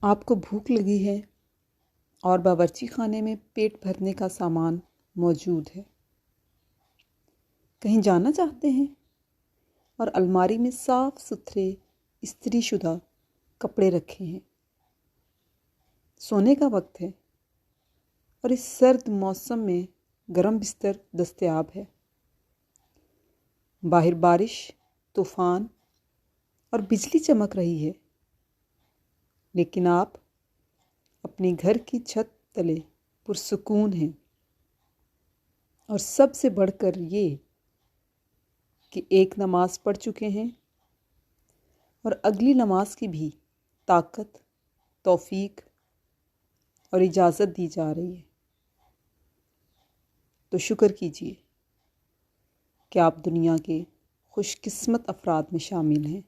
आपको भूख लगी है और बावर्ची खाने में पेट भरने का सामान मौजूद है। कहीं जाना चाहते हैं और अलमारी में साफ सुथरे इस्त्रीशुदा कपड़े रखे हैं। सोने का वक्त है और इस सर्द मौसम में गर्म बिस्तर दस्तयाब है। बाहर बारिश, तूफान और बिजली चमक रही है, लेकिन आप अपने घर की छत तले पुरसुकून हैं। और सबसे बढ़कर ये कि एक नमाज पढ़ चुके हैं और अगली नमाज की भी ताकत, तौफीक और इजाज़त दी जा रही है। तो शुक्र कीजिए कि आप दुनिया के खुशकिस्मत अफराद में शामिल हैं।